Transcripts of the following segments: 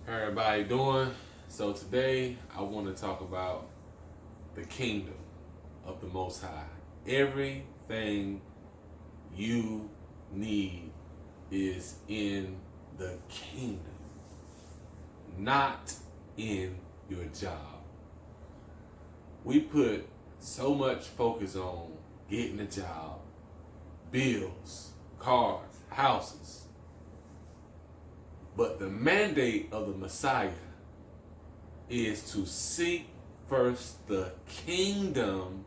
How everybody doing? So today I want to talk about the kingdom of the Most High. Everything you need is in the kingdom, not in your job. We put so much focus on getting a job, bills, cars, houses. But the mandate of the Messiah is to seek first the kingdom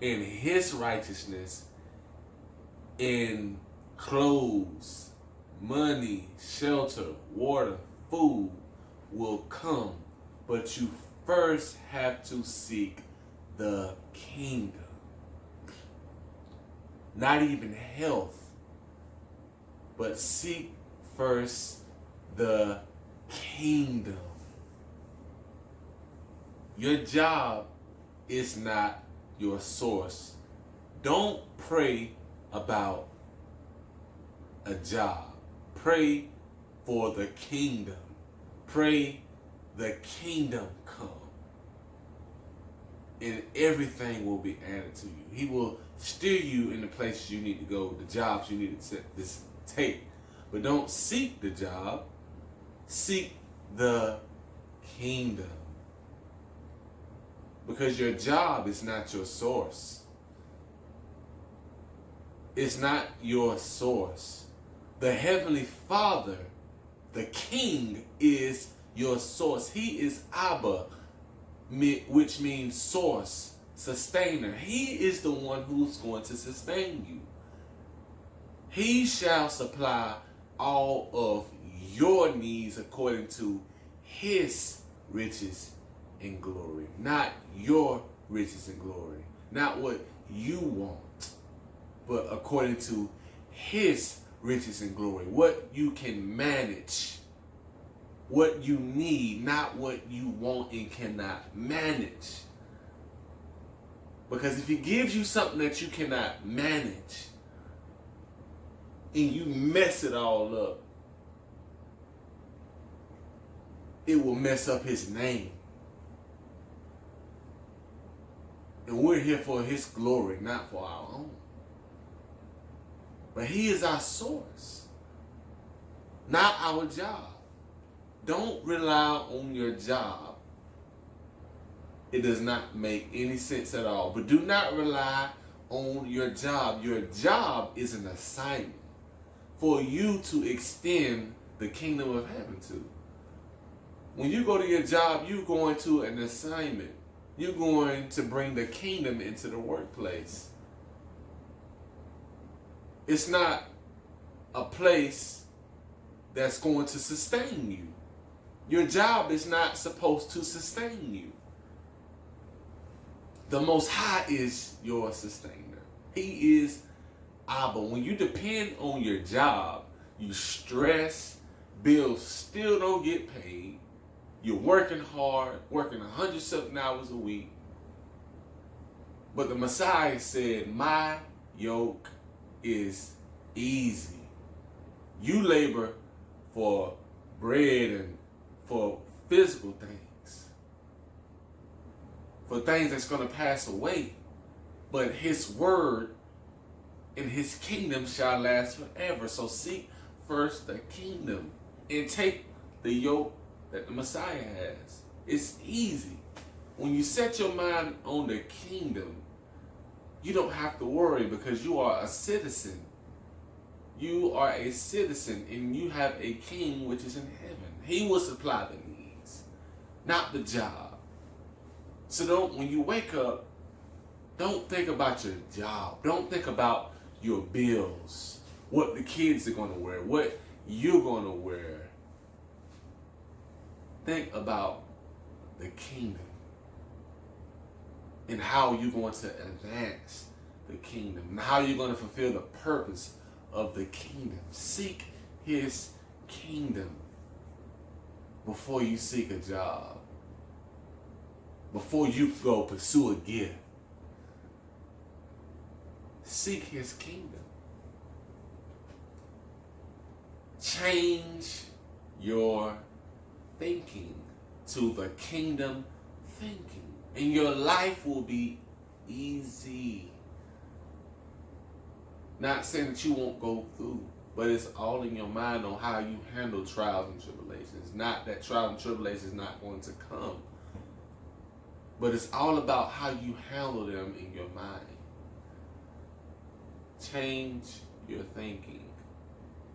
and his righteousness in clothes, money, shelter, water, food will come. But you first have to seek the kingdom. Not even health, but seek first the kingdom. Your job is not your source. Don't pray about a job. Pray for the kingdom. Pray the kingdom come. And everything will be added to you. He will steer you in the places you need to go, the jobs you need to take. But don't seek the job. Seek the kingdom. Because your job is not your source. It's not your source. The Heavenly Father, the King, is your source. He is Abba, which means source, sustainer. He is the one who's going to sustain you. He shall supply all of your needs according to his riches and glory. Not your riches and glory. Not what you want, but according to his riches and glory. What you can manage. What you need, not what you want and cannot manage. Because if he gives you something that you cannot manage, and you mess it all up, it will mess up his name. And we're here for his glory, not for our own. But he is our source, not our job. Don't rely on your job. It does not make any sense at all. But do not rely on your job. Your job is an assignment for you to extend the kingdom of heaven to. When you go to your job, you're going to an assignment. You're going to bring the kingdom into the workplace. It's not a place that's going to sustain you. Your job is not supposed to sustain you. The Most High is your sustainer. He is Abba. When you depend on your job, you stress, bills still don't get paid. You're working hard, working 100-something hours a week. But the Messiah said, my yoke is easy. You labor for bread and for physical things. For things that's going to pass away. But his word and his kingdom shall last forever. So seek first the kingdom and take the yoke that the Messiah has. It's easy. When you set your mind on the kingdom, you don't have to worry because you are a citizen. You are a citizen and you have a king which is in heaven. He will supply the needs, not the job. So when you wake up, don't think about your job. Don't think about your bills, what the kids are going to wear, what you're going to wear. Think about the kingdom and how you're going to advance the kingdom and how you're going to fulfill the purpose of the kingdom. Seek his kingdom before you seek a job, before you go pursue a gift. Seek his kingdom. Change your thinking to the kingdom thinking, and your life will be easy. Not saying that you won't go through, but it's all in your mind on how you handle trials and tribulations. Not that trials and tribulations is not going to come, but it's all about how you handle them in your mind. Change your thinking.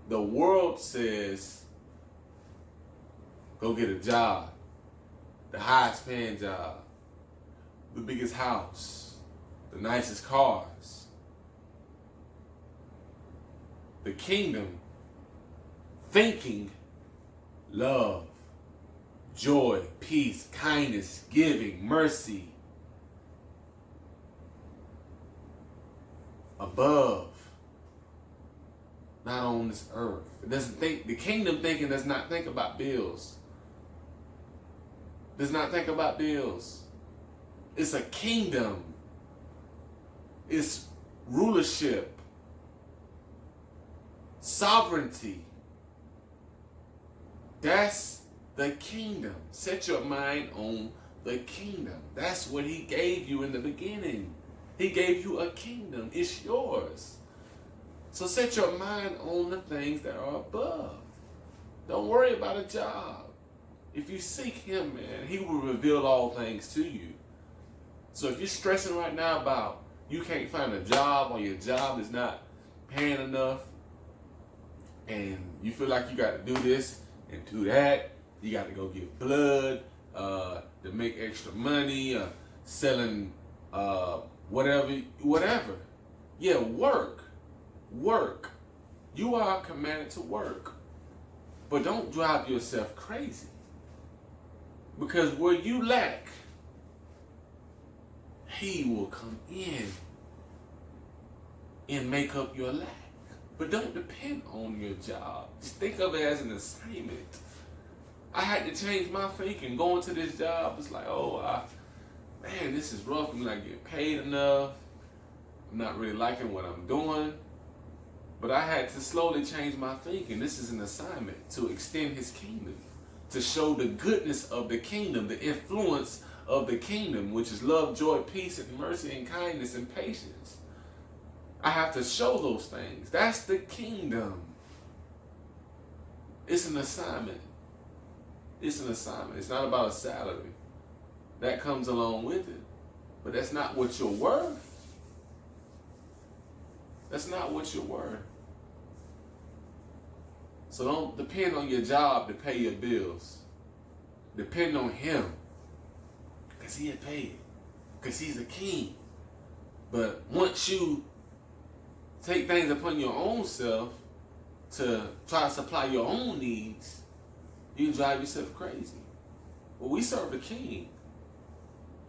The world says, go get a job, the highest paying job, the biggest house, the nicest cars. The kingdom thinking, love, joy, peace, kindness, giving, mercy, above, not on this earth. It doesn't think, the kingdom thinking does not think about bills. Does not think about bills. It's a kingdom. It's rulership. Sovereignty. That's the kingdom. Set your mind on the kingdom. That's what he gave you in the beginning. He gave you a kingdom. It's yours. So set your mind on the things that are above. Don't worry about a job. If you seek him, man, he will reveal all things to you. So if you're stressing right now about you can't find a job or your job is not paying enough, and you feel like you got to do this and do that, you got to go get blood to make extra money, selling whatever. Yeah, work. You are commanded to work. But don't drive yourself crazy. Because where you lack, he will come in and make up your lack. But don't depend on your job. Just think of it as an assignment. I had to change my thinking. Going to this job, it's like, man, this is rough. I'm not getting paid enough. I'm not really liking what I'm doing. But I had to slowly change my thinking. This is an assignment to extend his kingdom, to show the goodness of the kingdom, the influence of the kingdom, which is love, joy, peace, and mercy, and kindness, and patience. I have to show those things. That's the kingdom. It's an assignment. It's an assignment. It's not about a salary. That comes along with it. But that's not what you're worth. That's not what you're worth. So don't depend on your job to pay your bills. Depend on him. Because he'll pay it. Because he's a king. But once you take things upon your own self to try to supply your own needs, you drive yourself crazy. Well, we serve a king.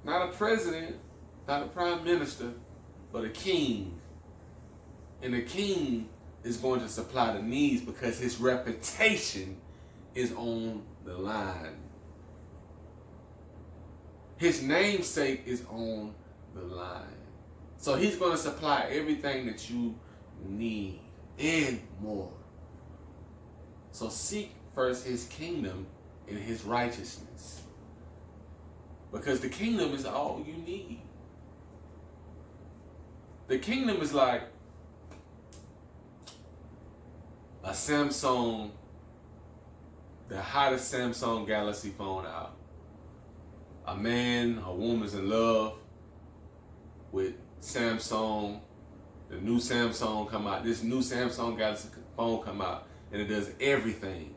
Not a president, not a prime minister, but a king. And the king is going to supply the needs because his reputation is on the line. His namesake is on the line. So he's going to supply everything that you need and more. So seek first his kingdom and his righteousness. Because the kingdom is all you need. The kingdom is like a Samsung, the hottest Samsung Galaxy phone out. A man, a woman's in love with Samsung. The new Samsung come out. This new Samsung Galaxy phone come out, and it does everything.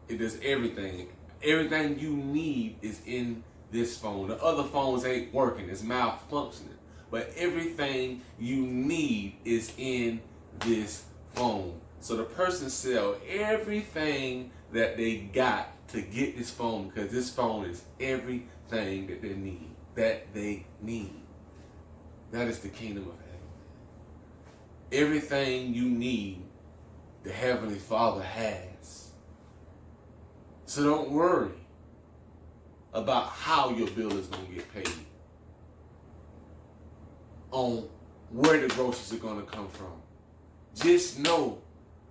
It does everything. Everything you need is in this phone. The other phones ain't working. It's malfunctioning. But everything you need is in this phone. So the person sell everything that they got to get this phone because this phone is everything that they need. That is the kingdom of heaven. Everything you need, the Heavenly Father has. So don't worry about how your bill is going to get paid, on where the groceries are going to come from. Just know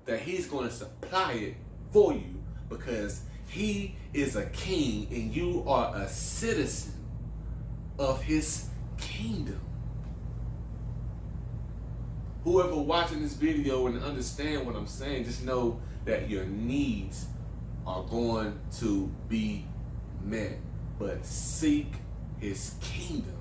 that he's going to supply it for you because he is a king and you are a citizen of his kingdom. Whoever watching this video and understand what I'm saying, just know that your needs are going to be met. But seek his kingdom